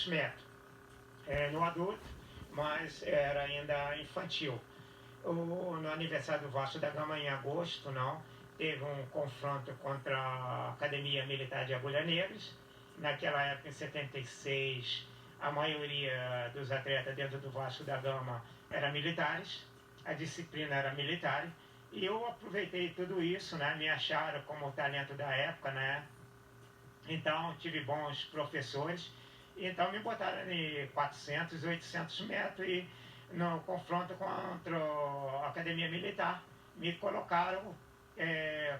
metros no adulto, mas era ainda infantil. No aniversário do Vasco da Gama, em agosto, não, teve um confronto contra a Academia Militar de Agulha Negras. Naquela época, em 76, a maioria dos atletas dentro do Vasco da Gama eram militares, a disciplina era militar, e eu aproveitei tudo isso, né? Me acharam como o talento da época, né? Então tive bons professores, então me botaram em 400, 800 metros e no confronto contra a Academia Militar me colocaram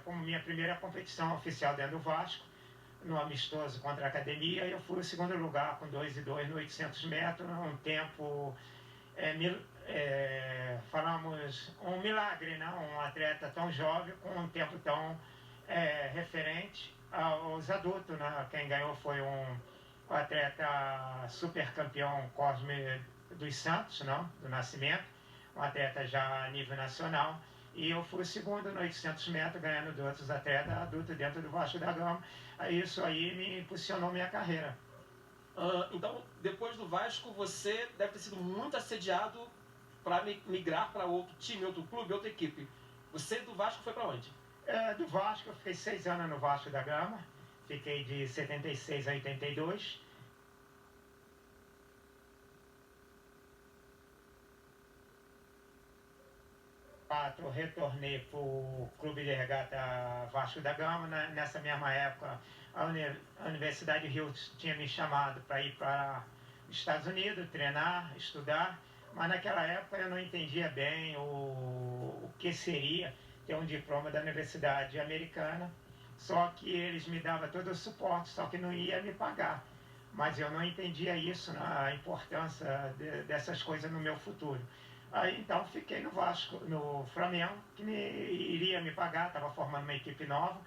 como minha primeira competição oficial dentro do Vasco, no amistoso contra a Academia. Eu fui o segundo lugar com 2 e 2 no 800 metros, um tempo, falamos, um milagre, né? Um atleta tão jovem com um tempo tão referente aos adultos, né? Quem ganhou foi um atleta super campeão Cosme dos Santos, não? Do Nascimento, um atleta já a nível nacional. E eu fui o segundo no 800 metros, ganhando de outros atletas adultos dentro do Vasco da Gama. Isso aí me impulsionou minha carreira. Então, depois do Vasco, você deve ter sido muito assediado para migrar para outro time, outro clube, outra equipe. Você do Vasco foi para onde? Do Vasco, eu fiquei 6 anos no Vasco da Gama. Fiquei de 76 a 82. Retornei para o Clube de Regata Vasco da Gama. Nessa mesma época, a Universidade de Rio tinha me chamado para ir para os Estados Unidos, treinar, estudar, mas naquela época eu não entendia bem o que seria ter um diploma da Universidade Americana, só que eles me davam todo o suporte, só que não ia me pagar. Mas eu não entendia isso, né, a importância dessas coisas no meu futuro. Aí então fiquei no Vasco, no Flamengo, que iria me pagar, estava formando uma equipe nova.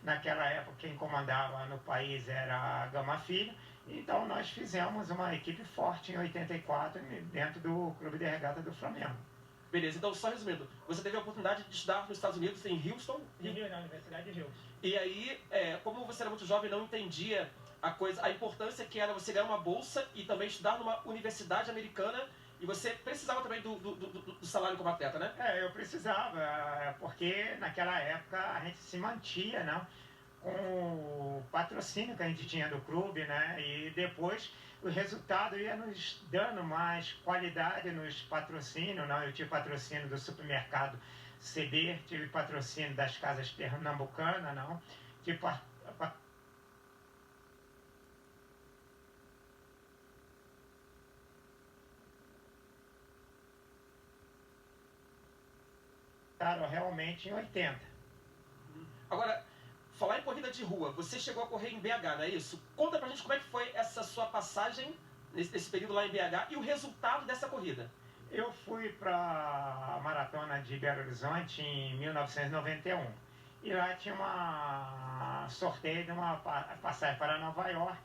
Naquela época quem comandava no país era a Gama Filho. Então nós fizemos uma equipe forte em 84 dentro do Clube de Regata do Flamengo. Beleza, então só resumindo, você teve a oportunidade de estudar nos Estados Unidos, em Houston? Na Universidade de Houston. E aí, como você era muito jovem, não entendia a importância que era você ganhar uma bolsa e também estudar numa universidade americana, e você precisava também do salário como atleta, né? Eu precisava, porque naquela época a gente se mantia, não, com o patrocínio que a gente tinha do clube, né? E depois o resultado ia nos dando mais qualidade nos patrocínios, não? Eu tive patrocínio do supermercado CD, tive patrocínio das casas pernambucanas, não? Tive realmente em 80. Agora, falar em corrida de rua, você chegou a correr em BH, não é isso? Conta pra gente como é que foi essa sua passagem nesse período lá em BH e o resultado dessa corrida. Eu fui para a maratona de Belo Horizonte em 1991 e lá tinha uma sorteio de uma passagem para Nova York.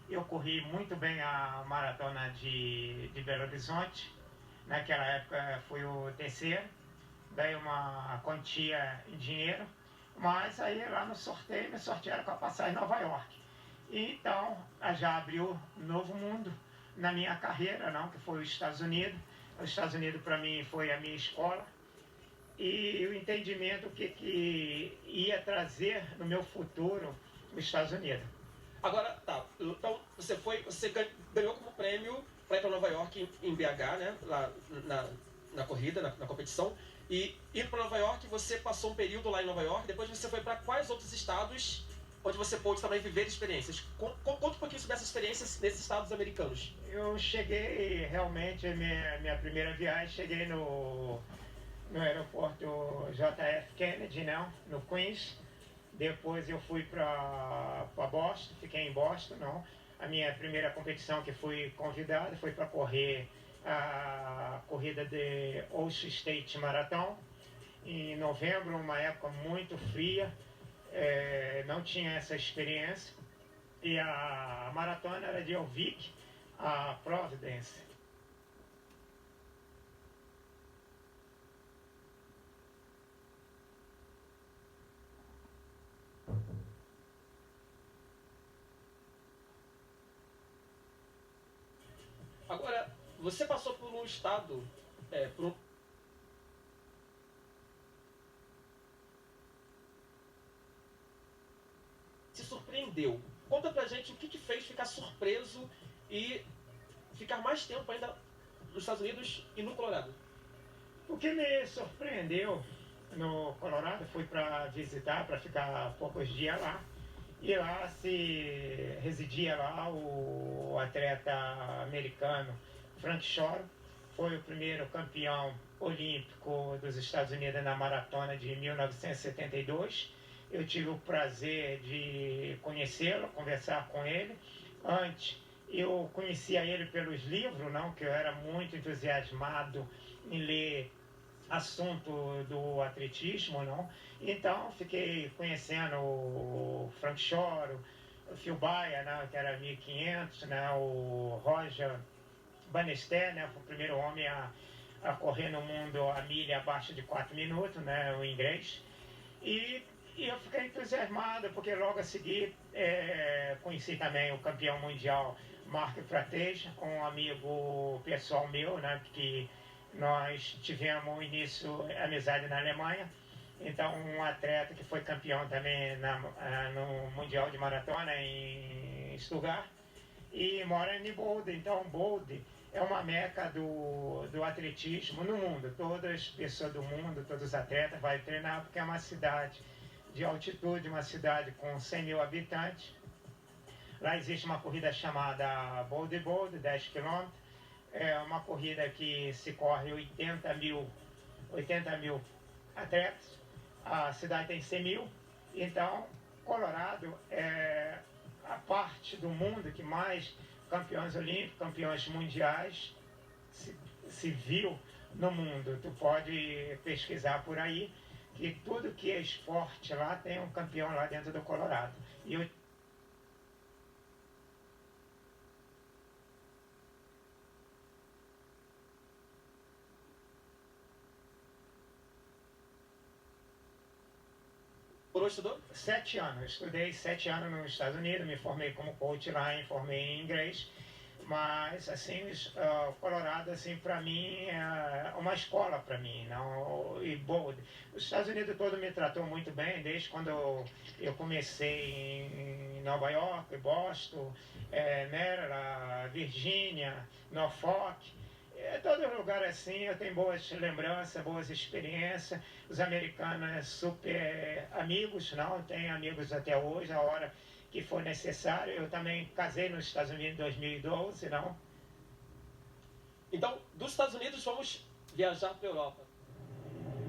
Eu corri muito bem a maratona de Belo Horizonte. Naquela época fui o terceiro, daí uma quantia em dinheiro, mas aí lá no sorteio me sortearam com a passagem Nova York. E então já abriu um novo mundo na minha carreira, não, que foi os Estados Unidos. Os Estados Unidos para mim foi a minha escola e o entendimento que ia trazer no meu futuro os Estados Unidos. Agora, tá, então você ganhou como prêmio para ir para Nova York em BH, né, lá na corrida, na competição, e indo para Nova York, você passou um período lá em Nova York, depois você foi para quais outros estados onde você pôde também viver experiências? Conta um pouquinho sobre essas experiências nesses estados americanos. Eu cheguei realmente, minha primeira viagem, cheguei no aeroporto JF Kennedy, não, no Queens. Depois eu fui para Boston, fiquei em Boston, não. A minha primeira competição que fui convidado foi para correr a corrida de Ocean State Marathon, em novembro, uma época muito fria, não tinha essa experiência. E a maratona era de Ovik a Providence. Agora, você passou por um estado, por um se surpreendeu. Conta pra gente o que te fez ficar surpreso e ficar mais tempo ainda nos Estados Unidos e no Colorado. O que me surpreendeu no Colorado, fui para visitar, para ficar poucos dias lá. E lá se residia lá o atleta americano Frank Shore, foi o primeiro campeão olímpico dos Estados Unidos na maratona de 1972. Eu tive o prazer de conhecê-lo, conversar com ele. Antes, eu conhecia ele pelos livros, não, que eu era muito entusiasmado em ler assunto do atletismo, não? Então fiquei conhecendo o Frank Shore, o Phil Baia, né, que era 1500, né, o Roger Bannister, né, foi o primeiro homem a correr no mundo a milha abaixo de 4 minutos, né, o inglês. E eu fiquei entusiasmado, porque logo a seguir conheci também o campeão mundial Mark Fratege, um amigo pessoal meu, né, que nós tivemos início amizade na Alemanha. Então, um atleta que foi campeão também no Mundial de Maratona em Stuttgart e mora em Boulder. Então, Boulder é uma meca do atletismo no mundo. Todas as pessoas do mundo, todos os atletas vão treinar, porque é uma cidade de altitude, uma cidade com 100 mil habitantes. Lá existe uma corrida chamada Boulder, 10 km. É uma corrida que se corre 80 mil atletas. A cidade tem 100 mil. Então, Colorado é a parte do mundo que mais campeões olímpicos, campeões mundiais se viu no mundo. Tu pode pesquisar por aí que tudo que é esporte lá tem um campeão lá dentro do Colorado. E eu Por onde estudou? 7 anos, estudei 7 anos nos Estados Unidos, me formei como coach lá, me formei em inglês, mas assim, o Colorado assim para mim é uma escola para mim, não? E Boulder. Os Estados Unidos todo me tratou muito bem desde quando eu comecei em Nova York, Boston, Maryland, Virgínia, Norfolk. Todo lugar assim, eu tenho boas lembranças, boas experiências. Os americanos super amigos, não? Tenho amigos até hoje, a hora que for necessário. Eu também casei nos Estados Unidos em 2012, não? Então, dos Estados Unidos, vamos viajar para a Europa.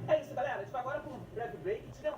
É isso, galera. A gente vai agora para um breve break.